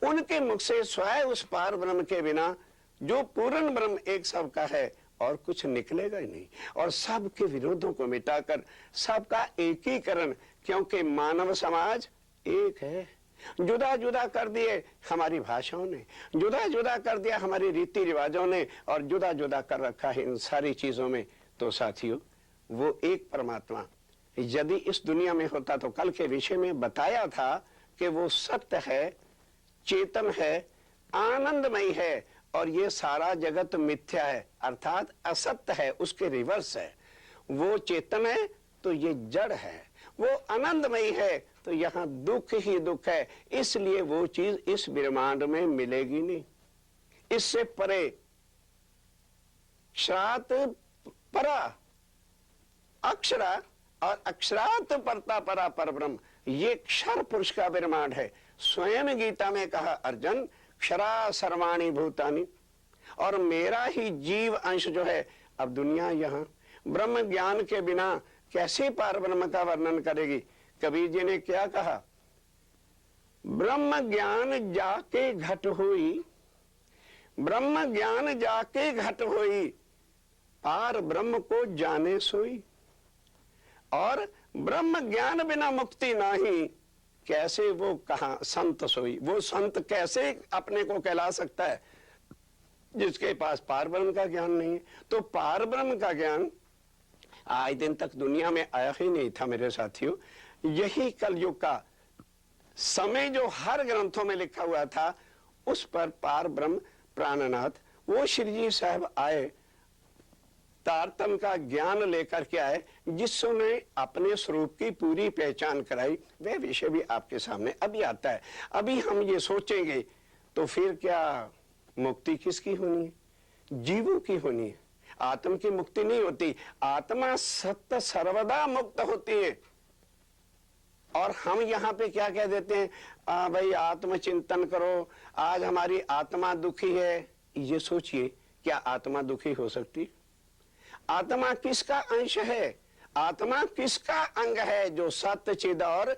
उनके मुख से स्वयं उस पार ब्रह्म के बिना जो पूर्ण ब्रह्म एक सबका है और कुछ निकलेगा ही नहीं। और सबके विरोधों को मिटाकर सबका एकीकरण, क्योंकि मानव समाज एक है। जुदा जुदा कर दिए हमारी भाषाओं ने, जुदा जुदा कर दिया हमारी रीति रिवाजों ने, और जुदा जुदा कर रखा है इन सारी चीजों में। तो साथियों, वो एक परमात्मा यदि इस दुनिया में होता, तो कल के विषय में बताया था कि वो सत्य है, चेतन है, आनंदमय है, और ये सारा जगत मिथ्या है, अर्थात असत्य है, उसके रिवर्स है। वो चेतन है तो ये जड़ है, वो आनंदमयी है, तो यहाँ दुख ही दुख है, इसलिए वो चीज इस ब्रह्मांड में मिलेगी नहीं। इससे परे क्षरात परा अक्षरा और अक्षरात परता परा परब्रह्म, ये क्षर पुरुष का ब्रह्मांड है। स्वयं गीता में कहा अर्जुन क्षरा सर्वाणी भूतानि, और मेरा ही जीव अंश जो है। अब दुनिया यहाँ ब्रह्म ज्ञान के बिना कैसे पार ब्रह्म का वर्णन करेगी। कबीर जी ने क्या कहा, ब्रह्म ज्ञान जाके घट हुई, ब्रह्म ज्ञान जाके घट हुई, पार ब्रह्म को जाने सोई। और ब्रह्म ज्ञान बिना मुक्ति नहीं, कैसे वो कहा संत सोई। वो संत कैसे अपने को कहला सकता है जिसके पास पार ब्रह्म का ज्ञान नहीं है। तो पार ब्रह्म का ज्ञान आज दिन तक दुनिया में आया ही नहीं था मेरे साथियों। यही कलयुग का समय जो हर ग्रंथों में लिखा हुआ था, उस पर पार ब्रह्म प्राणनाथ वो श्री जी साहब आए, तारतम का ज्ञान लेकर के आए, जिसने अपने स्वरूप की पूरी पहचान कराई। वह विषय भी आपके सामने अभी आता है। अभी हम ये सोचेंगे तो फिर क्या मुक्ति किसकी होनी है? जीवों की होनी है। आत्म की मुक्ति नहीं होती, आत्मा सत्य सर्वदा मुक्त होती है। और हम यहाँ पे क्या कह देते हैं, भाई आत्मचिंतन करो, आज हमारी आत्मा दुखी है। ये सोचिए, क्या आत्मा दुखी हो सकती? आत्मा किसका अंश है? आत्मा किसका अंग है? जो सत्य चिद और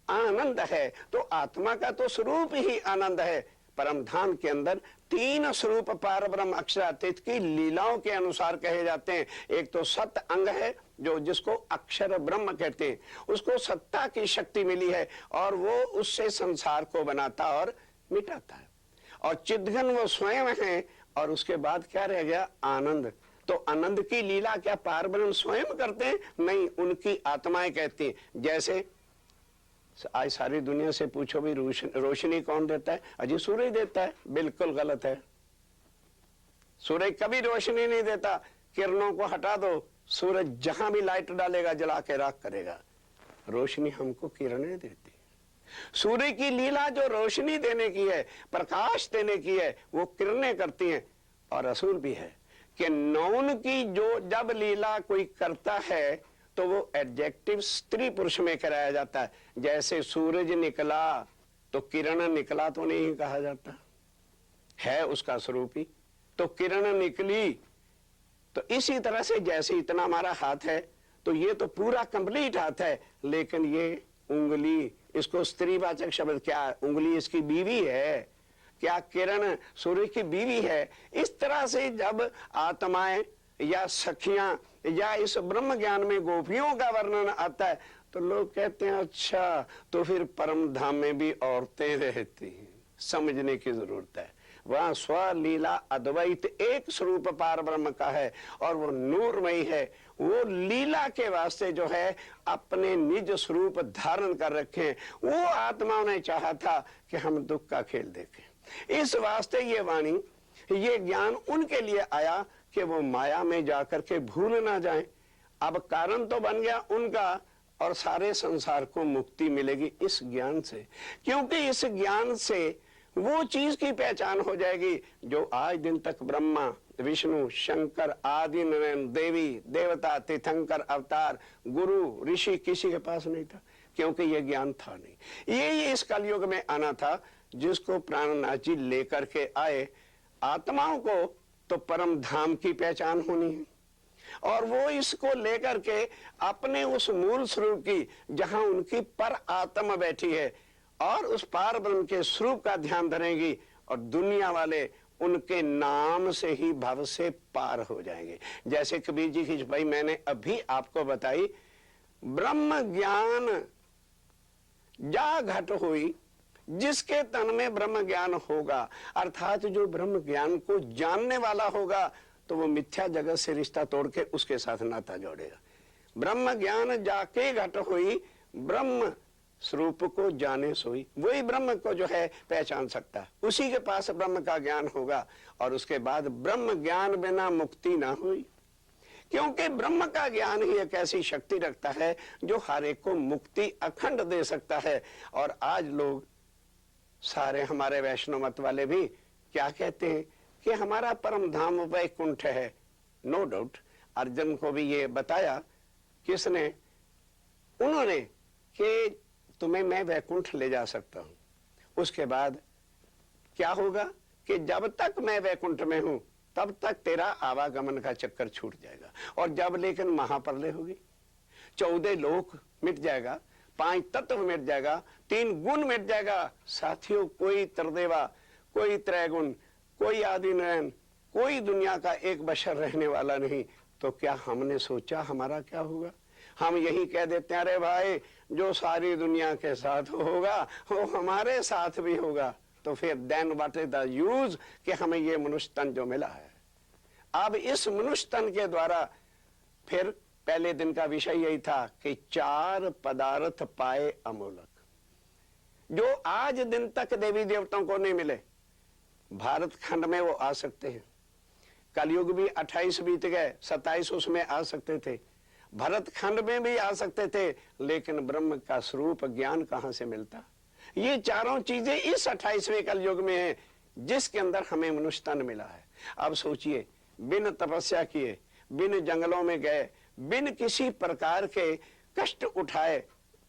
आनंद है। तो आत्मा का तो स्वरूप ही आनंद है। परम धाम के अंदर तीन स्वरूप पार ब्रह्म अक्षरातीत की लीलाओं के अनुसार कहे जाते हैं। एक तो सत्य अंग है, जो जिसको अक्षर ब्रह्म कहते हैं, उसको सत्ता की शक्ति मिली है और वो उससे संसार को बनाता और मिटाता है। और चिद्घन वो स्वयं है। और उसके बाद क्या रह गया? आनंद। तो आनंद की लीला क्या पार ब्रह्म स्वयं करते हैं? नहीं, उनकी आत्माएं कहती हैं। जैसे आज सारी दुनिया से पूछो भी रोशनी कौन देता है? अजी सूरज देता है। बिल्कुल गलत है। सूरज कभी रोशनी नहीं देता। किरणों को हटा दो, सूरज जहां भी लाइट डालेगा जला के राख करेगा। रोशनी हमको किरणें देती। सूर्य की लीला जो रोशनी देने की है, प्रकाश देने की है, वो किरणें करती हैं। और असूल भी है कि नौन की जो जब लीला कोई करता है तो वो एडजेक्टिव स्त्री पुरुष में कराया जाता है। जैसे सूरज निकला तो किरण निकला तो नहीं कहा जाता है, उसका स्वरूप ही तो किरण निकली। तो इसी तरह से जैसे इतना हमारा हाथ है तो ये तो पूरा कंप्लीट हाथ है, लेकिन ये उंगली, इसको स्त्रीवाचक शब्द क्या? उंगली इसकी बीवी है क्या? किरण सूर्य की बीवी है। इस तरह से जब आत्माएं या सखियां या इस ब्रह्म ज्ञान में गोपियों का वर्णन आता है तो लोग कहते हैं अच्छा, तो फिर परम धाम में भी औरतें रहती हैं। समझने की जरूरत है। वहां स्वलीला अद्वैत एक स्वरूप पार ब्रह्म का है और वो नूरमयी है। वो लीला के वास्ते जो है अपने निज स्वरूप धारण कर रखे। वो आत्माओं ने चाहा था कि हम दुख का खेल देखें। इस वास्ते ये वाणी, ये ज्ञान उनके लिए आया कि वो माया में जाकर के भूल ना जाएं। अब कारण तो बन गया उनका, और सारे संसार को मुक्ति मिलेगी इस ज्ञान से। क्योंकि इस ज्ञान से वो चीज की पहचान हो जाएगी जो आज दिन तक ब्रह्मा, विष्णु, शंकर, आदि नारायण, देवी, देवता, तीर्थंकर, अवतार, गुरु, ऋषि किसी के पास नहीं था, क्योंकि ये ज्ञान था नहीं। ये इस कलयुग में आना था, जिसको प्राणनाथ जी लेकर के आए। आत्माओं को तो परम धाम की पहचान होनी है और वो इसको लेकर के अपने उस मूल स्वरूप की, जहां उनकी पर आत्मा बैठी है, और उस पार ब्रह्म के स्वरूप का ध्यान धरेंगी और दुनिया वाले उनके नाम से ही भव से पार हो जाएंगे। जैसे कबीर जी की भाई मैंने अभी आपको बताई, ब्रह्म ज्ञान जा घट हुई, जिसके तन में ब्रह्म ज्ञान होगा, अर्थात जो ब्रह्म ज्ञान को जानने वाला होगा, तो वो मिथ्या जगत से रिश्ता तोड़ के उसके साथ नाता जोड़ेगा। ब्रह्म ज्ञान जाके घट हुई, ब्रह्म स्वरूप को जाने सोई। वही ब्रह्म को जो है पहचान सकता है, उसी के पास ब्रह्म का ज्ञान होगा। और उसके बाद ब्रह्म ज्ञान बिना मुक्ति ना हुई। क्योंकि ब्रह्म का ज्ञान ही एक ऐसी शक्ति रखता है जो हर एक को मुक्ति अखंड दे सकता है। और आज लोग सारे हमारे वैष्णव मत वाले भी क्या कहते हैं कि हमारा परम धाम वैकुंठ है। नो डाउट अर्जुन को भी ये बताया किसने, उन्होंने, कि तुम्हें मैं वैकुंठ ले जा सकता हूं। उसके बाद क्या होगा कि जब तक मैं वैकुंठ में हूं तब तक तेरा आवागमन का चक्कर छूट जाएगा। और जब लेकिन महाप्रलय होगी, 14 लोक मिट जाएगा, 5 तत्व मिट जाएगा, 3 गुण मिट जाएगा। साथियों, कोई त्रिदेवा, कोई त्रैगुण, कोई आदि नयन, कोई दुनिया का एक बशर रहने वाला नहीं। तो क्या हमने सोचा हमारा क्या होगा? हम यही कह देते हैं, अरे भाई जो सारी दुनिया के साथ होगा वो हमारे साथ भी होगा। तो फिर then what is the use कि हमें ये मनुष्य तन जो मिला है। अब इस मनुष्य तन के द्वारा फिर पहले दिन का विषय यही था कि 4 पदार्थ पाए अमूलक, जो आज दिन तक देवी देवताओं को नहीं मिले। भारत खंड में वो आ सकते हैं, कलयुग भी 28 बीत गए, 27 उसमें आ सकते थे, भरत खंड में भी आ सकते थे, लेकिन ब्रह्म का स्वरूप ज्ञान कहां से मिलता? ये चारों चीजें इस 28वें कलयुग में है जिसके अंदर हमें मनुष्य तन मिला है। अब सोचिए, बिन तपस्या किए, बिन जंगलों में गए, बिन किसी प्रकार के कष्ट उठाए,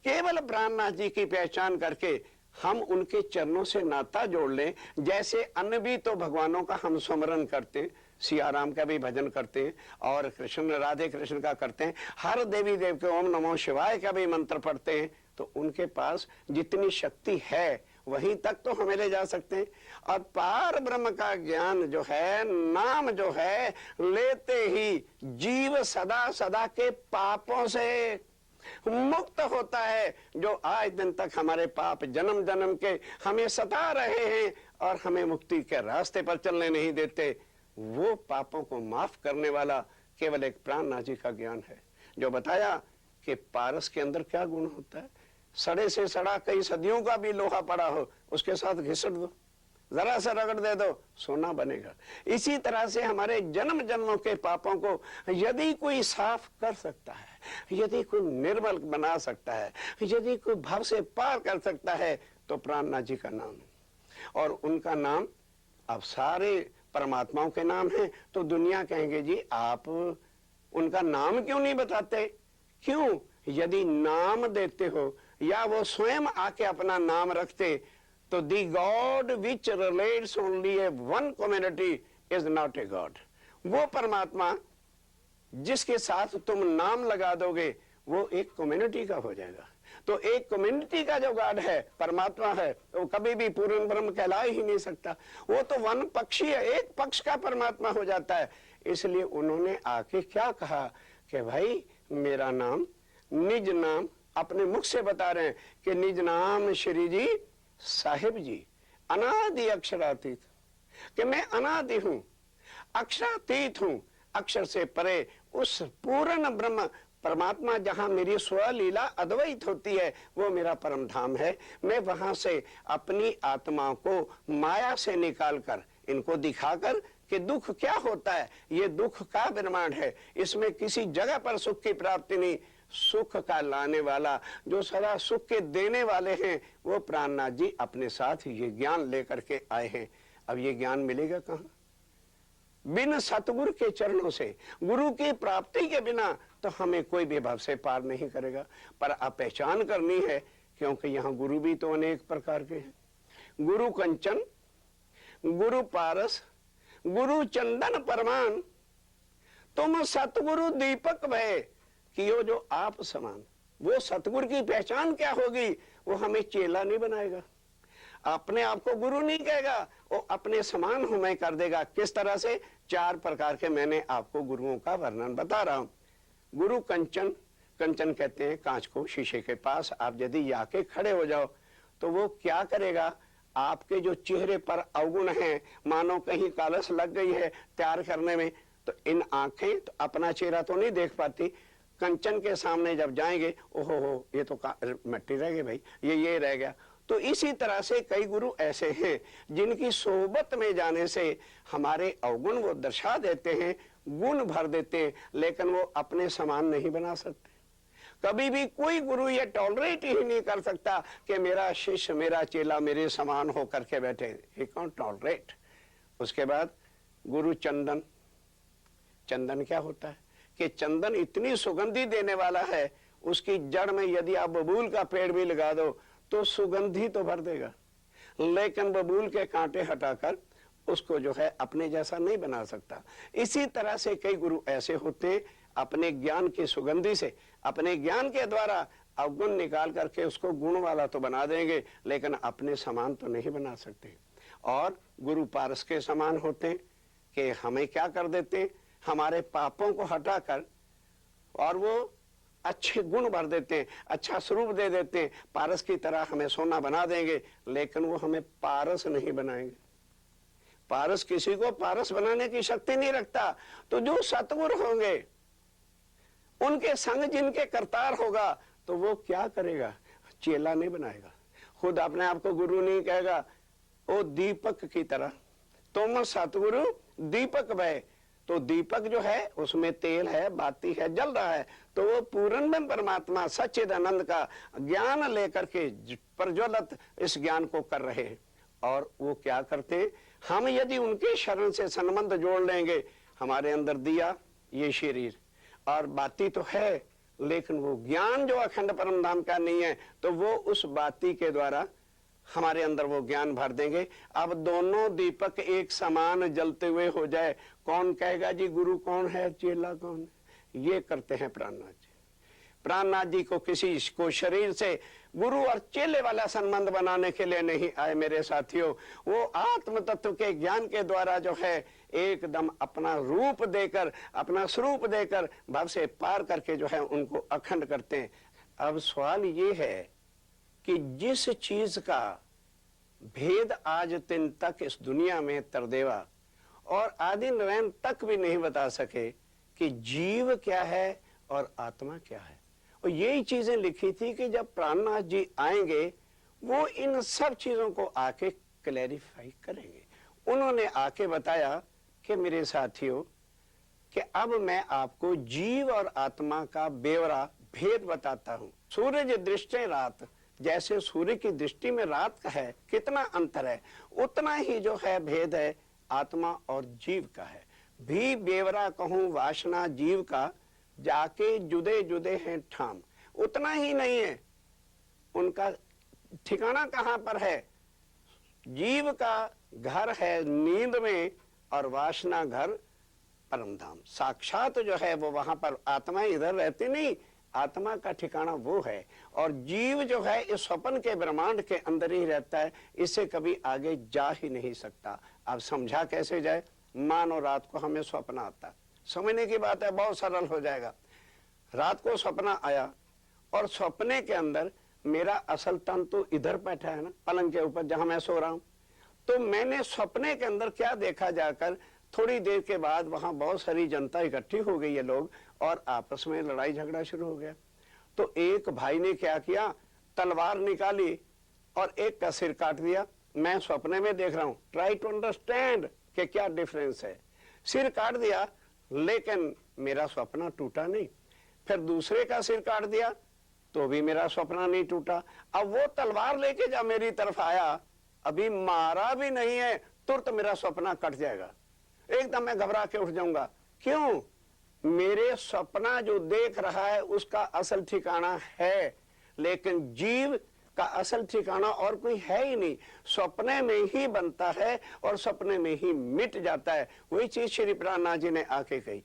केवल प्राणनाथ जी की पहचान करके हम उनके चरणों से नाता जोड़ लें। जैसे अन्य भी तो भगवानों का हम स्मरण करते हैं, सियाराम का भी भजन करते हैं और कृष्ण राधे कृष्ण का करते हैं, हर देवी देव के ओम नमो शिवाय का भी मंत्र पढ़ते हैं, तो उनके पास जितनी शक्ति है वहीं तक तो हमें ले जा सकते हैं। और पार ब्रह्म का ज्ञान जो है, नाम जो है, लेते ही जीव सदा सदा के पापों से मुक्त होता है। जो आज दिन तक हमारे पाप जन्म जन्म के हमें सता रहे हैं और हमें मुक्ति के रास्ते पर चलने नहीं देते, वो पापों को माफ करने वाला केवल एक प्राणनाथ जी का ज्ञान है। जो बताया कि पारस के अंदर क्या गुण होता है, सड़े से सड़ा कई सदियों का भी लोहा पड़ा हो उसके साथ घिसट दो, जरा सा रगड़ दे दो, सोना बनेगा। इसी तरह से हमारे जन्म जन्मों के पापों को यदि कोई साफ कर सकता है, यदि कोई निर्मल बना सकता है, यदि कोई भाव से पार कर सकता है, तो प्राणनाथ जी का नाम है। और उनका नाम अब सारे परमात्माओं के नाम है, तो दुनिया कहेंगे जी आप उनका नाम क्यों नहीं बताते? क्यों? यदि नाम देते हो या वो स्वयं आके अपना नाम रखते, तो the god which relates only a one community is not a god. वो परमात्मा जिसके साथ तुम नाम लगा दोगे वो एक कम्युनिटी का हो जाएगा। तो एक कम्युनिटी का जो गॉड है, परमात्मा है, वो कभी भी पूर्ण ब्रह्म कहला ही नहीं सकता। वो तो वन पक्षी है, एक पक्ष का परमात्मा हो जाता है। इसलिए उन्होंने आके क्या कहा कि भाई मेरा नाम, निज नाम अपने मुख से बता रहे हैं कि निज नाम श्री जी साहिब जी, अनादि अक्षरातीत, कि मैं अनादि हूं, अक्षरातीत हूं, अक्षर से परे उस पूर्ण ब्रह्म परमात्मा जहां मेरी स्वलीला अद्वैत होती है, वो मेरा परम धाम है। मैं वहां से अपनी आत्मा को माया से निकालकर इनको दिखाकर कि दुख क्या होता है, ये दुख का निर्माण है, इसमें किसी जगह पर सुख की प्राप्ति नहीं, सुख का लाने वाला, जो सदा सुख के देने वाले हैं, वो प्राणनाथ जी अपने साथ ये ज्ञान लेकर के आए हैं। अब ये ज्ञान मिलेगा कहां? बिन सतगुरु के चरणों से, गुरु की प्राप्ति के बिना तो हमें कोई भी भाव से पार नहीं करेगा। पर अब पहचान करनी है, क्योंकि यहाँ गुरु भी तो अनेक प्रकार के हैं। गुरु कंचन, गुरु पारस, गुरु चंदन परमान, तुम सतगुरु दीपक भय कियो जो आप समान। वो सतगुरु की पहचान क्या होगी? वो हमें चेला नहीं बनाएगा, अपने आप को गुरु नहीं कहेगा, वो अपने समान हमें कर देगा। किस तरह से? 4 प्रकार के मैंने आपको गुरुओं का वर्णन बता रहा हूं। गुरु कंचन, कंचन कहते हैं कांच को, शीशे के पास आप यदि आके खड़े हो जाओ तो वो क्या करेगा? आपके जो चेहरे पर अवगुण हैं, मानो कहीं कालस लग गई है तैयार करने में, तो इन आंखें तो अपना चेहरा तो नहीं देख पाती, कंचन के सामने जब जाएंगे, ओहो हो ये तो मिट्टी रह गई भाई, ये रह गया। तो इसी तरह से कई गुरु ऐसे हैं जिनकी सोहबत में जाने से हमारे अवगुण वो दर्शा देते हैं। गुण भर देते हैं, लेकिन वो अपने समान नहीं बना सकते। कभी भी कोई गुरु ये टॉलरेट ही नहीं कर सकता कि मेरा शिष्य, मेरा चेला मेरे समान हो करके बैठे। ही कॉन्ट टॉलरेट। उसके बाद गुरु चंदन। चंदन क्या होता है कि चंदन इतनी सुगंधि देने वाला है, उसकी जड़ में यदि आप बबूल का पेड़ भी लगा दो तो सुगंधि तो भर देगा, लेकिन बबूल के कांटे हटाकर उसको जो है अपने जैसा नहीं बना सकता। इसी तरह से कई गुरु ऐसे होते हैं, अपने ज्ञान की सुगंधि से, अपने ज्ञान के द्वारा अवगुण निकाल करके उसको गुण वाला तो बना देंगे, लेकिन अपने समान तो नहीं बना सकते। और गुरु पारस के समान होते हैं कि हमें क्या कर देते हैं, हमारे पापों को हटाकर और वो अच्छे गुण भर देते हैं, अच्छा स्वरूप दे देते हैं। पारस की तरह हमें सोना बना देंगे, लेकिन वो हमें पारस नहीं बनाएंगे। पारस किसी को पारस बनाने की शक्ति नहीं रखता। तो जो सतगुरु होंगे, उनके संग जिनके करतार होगा, तो वो क्या करेगा, चेला नहीं बनाएगा। खुद अपने आप को गुरु नहीं कहेगा। वो दीपक की तरह, तुम सतगुरु दीपक भय। तो दीपक जो है उसमें तेल है, बाती है, जल रहा है, तो वो पूर्ण में परमात्मा सच्चिदानंद का ज्ञान लेकर के प्रज्वलित इस ज्ञान को कर रहे हैं। और वो क्या करते हैं, हम यदि उनके शरण से संबंध जोड़ लेंगे, हमारे अंदर दिया ये शरीर और बाती तो है, लेकिन वो ज्ञान जो अखंड परम धाम का नहीं है, तो वो उस बाती के द्वारा हमारे अंदर वो ज्ञान भर देंगे। अब दोनों दीपक एक समान जलते हुए हो जाए, कौन कहेगा जी गुरु कौन है, चेला कौन है? ये करते हैं प्राणनाथ जी। प्राणनाथ जी को किसी को शरीर से गुरु और चेले वाला संबंध बनाने के लिए नहीं आए मेरे साथियों। वो आत्म तत्व के ज्ञान के द्वारा जो है एकदम अपना रूप देकर, अपना स्वरूप देकर भव से पार करके जो है उनको अखंड करते हैं। अब सवाल ये है कि जिस चीज का भेद आज दिन तक इस दुनिया में तरदेवा और आदि नारायण तक भी नहीं बता सके कि जीव क्या है और आत्मा क्या है, और यही चीजें लिखी थी कि जब प्राणनाथ जी आएंगे वो इन सब चीजों को आके क्लैरिफाई करेंगे। उन्होंने आके बताया कि मेरे साथियों कि अब मैं आपको जीव और आत्मा का बेवरा भेद बताता हूं। सूरज दृष्टि रात, जैसे सूर्य की दृष्टि में रात का है कितना अंतर है, उतना ही जो है भेद है आत्मा और जीव का है। भी बेवरा कहूं वासना जीव का, जाके जुदे जुदे हैं ठाम। उतना ही नहीं है, उनका ठिकाना कहां पर है। जीव का घर है नींद में और वासना घर परमधाम। साक्षात जो है वो वहां पर, आत्मा इधर रहती नहीं, आत्मा का ठिकाना वो है। और जीव जो है इस स्वप्न के ब्रह्मांड के अंदर ही रहता है, इससे कभी आगे जा ही नहीं सकता। अब समझा कैसे जाए, मानो रात को हमें स्वप्न आता, समझने की बात है, बहुत सरल हो जाएगा। रात को सपना आया और सपने के अंदर मेरा असल तन तो इधर बैठा है ना, पलंग के ऊपर जहां मैं सो रहा हूं। तो मैंने सपने के अंदर क्या देखा, जाकर थोड़ी देर के बाद वहां बहुत सारी जनता इकट्ठी हो गई है, लोग, और आपस में लड़ाई झगड़ा शुरू हो गया। तो एक भाई ने क्या किया, तलवार निकाली और एक का सिर काट दिया। मैं सपने में देख रहा हूं, ट्राई टू अंडरस्टैंड कि क्या डिफरेंस है। सिर काट दिया लेकिन मेरा सपना टूटा नहीं। फिर दूसरे का सिर काट दिया तो भी मेरा सपना नहीं टूटा। अब वो तलवार लेके जब मेरी तरफ आया, अभी मारा भी नहीं है, तुरंत मेरा सपना कट जाएगा, एकदम मैं घबरा के उठ जाऊंगा। क्यों? मेरे सपना जो देख रहा है उसका असल ठिकाना है, लेकिन जीव का असल ठिकाना और कोई है ही नहीं। सपने में ही बनता है और सपने में ही मिट जाता है। वही चीज श्री प्राणनाथ जी ने आके कही।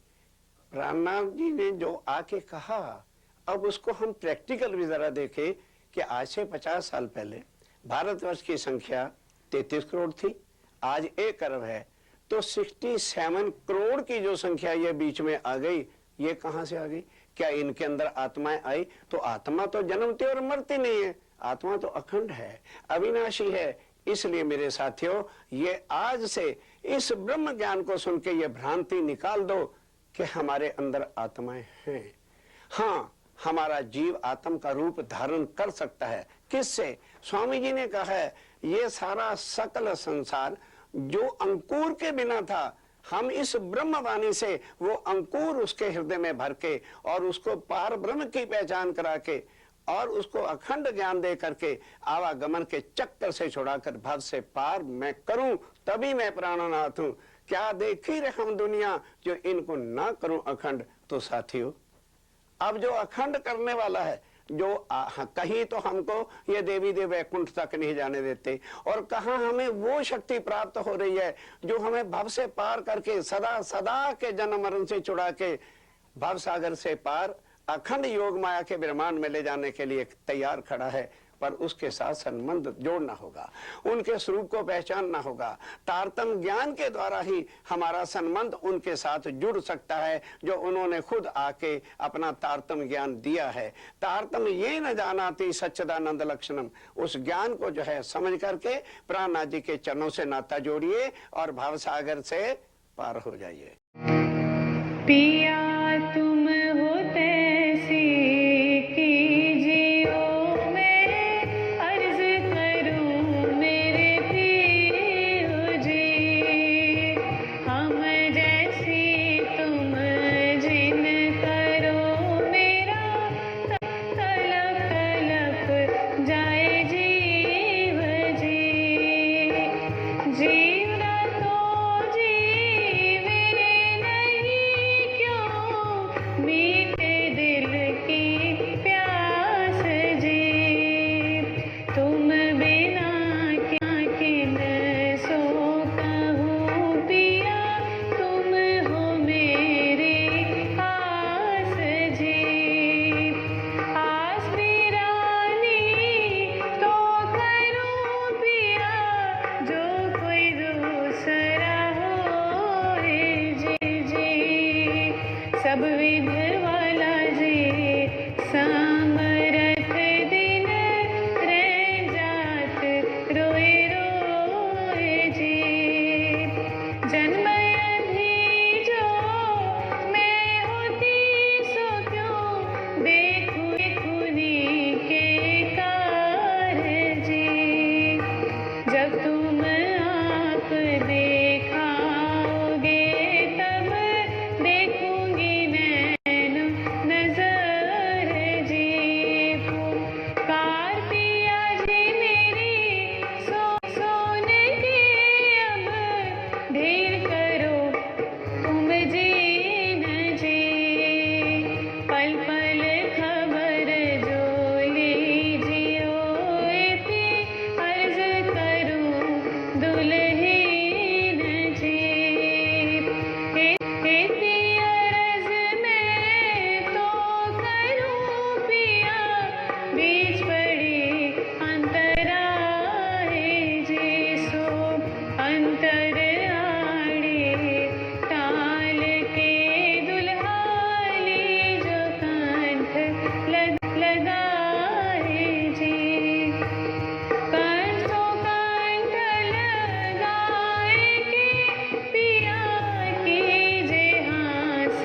प्राणनाथ जी ने जो आके कहा, अब उसको हम प्रैक्टिकल भी जरा देखें कि आज से 50 साल पहले भारतवर्ष की संख्या 33 करोड़ थी, आज 1 अरब है। तो 67 करोड़ की जो संख्या ये बीच में आ गई, ये कहां से आ गई? क्या इनके अंदर आत्माएं आई? तो आत्मा तो जन्मती और मरती नहीं है, आत्मा तो अखंड है, अविनाशी है। इसलिए मेरे साथियों, ये आज से इस ब्रह्म ज्ञान को सुन के ये भ्रांति निकाल दो कि हमारे अंदर आत्माएं हैं। हाँ, हमारा जीव आत्म का रूप धारण कर सकता है। किससे? स्वामी जी ने कहा है, ये सारा सकल संसार जो अंकुर के बिना था, हम इस ब्रह्मवाणी से वो अंकुर उसके हृदय में भर के और उसको पार ब्रह्म की पहचान करा के और उसको अखंड ज्ञान दे करके आवागमन के चक्कर से छुड़ाकर भव से पार मैं करूं, तभी मैं प्राणनाथ हूं। क्या देखी रे हम दुनिया जो इनको ना करूं अखंड। तो साथियों, अब जो अखंड करने वाला है, जो कहीं तो हमको ये देवी देव वैकुंठ तक नहीं जाने देते, और कहाँ हमें वो शक्ति प्राप्त हो रही है जो हमें भव से पार करके सदा सदा के जन्म मरण से छुड़ा के भव सागर से पार अखंड योग माया के ब्रह्मांड में ले जाने के लिए तैयार खड़ा है। पर उसके साथ संबंध जोड़ना होगा, उनके स्वरूप को पहचानना होगा। तारतम्य ज्ञान के द्वारा ही हमारा संबंध उनके साथ जुड़ सकता है, जो उन्होंने खुद आके अपना तारतम्य ज्ञान दिया है। तारतम्य ये न जानाति सच्चिदानंद लक्षणम, उस ज्ञान को जो है समझ करके प्राणनाथ जी के चरणों से नाता जोड़िए और भावसागर से पार हो जाइए। पिया तुम हो तैसी कीजियो, मैं अर्ज करूं मेरे प्रिय जी। हम जैसी तुम जिन करो, मेरा तलप तलप जाए जीव जी। जीव न तो जीवे नहीं, क्यों मीठे दिल की प्यास जी। तुम बिना क्या किन सो कहूँ पिया, तुम हो मेरी आस जी। आस वीरानी तो करूँ पिया, जो कोई दूसरा होए जी। सब विध वाला जी, समरथ दिन रह जात रोए रोए जी। जन्म अधी जो मैं होती, सो क्यों देखूं देखूनी के कार जी। जब तुम आप देखाओगे, तब देखूंगी नैन नजर जी। पुकार पिया जी मेरी सोने की, अब ढेर करो तुम जीन जी। पल पल खबर जो लीजियो, इति अर्ज करूं दुल्हीन जी। इति अर्ज मैं तो करूं पिया, बीच पड़ी अंतराए जी। सो अंतर आड़े टाल के दुल्हाली, जो कंठ लगाए जी। कंठों कंठ लगाए के पिया, कीजे हास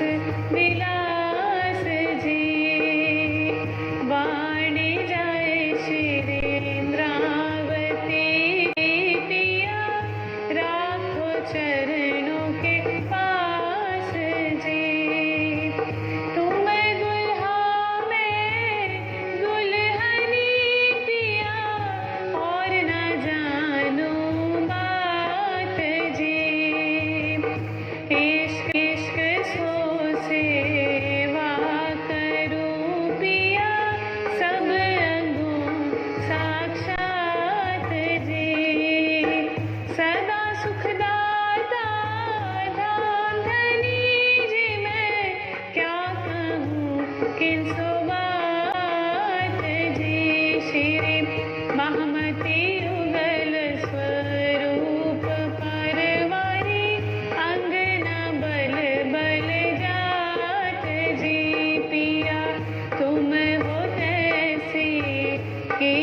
विलास जी। वाणी जाए शिरेंद्रावती, पिया राखो चरणों के पास जी। तुम दुल्हा मैं दुल्हनी पिया, और न जानू बात जी। इश्क इश्क सो सेवा करूं पिया, सब रंगों साक्षात जी। सदा सुखदाता धाम धनी जी, मैं क्या कहूँ किन सो बात जी। श्री महामती युगल स्वरूप परवारी, अंगना बल बल जात जी। पिया तुम हो तैसी की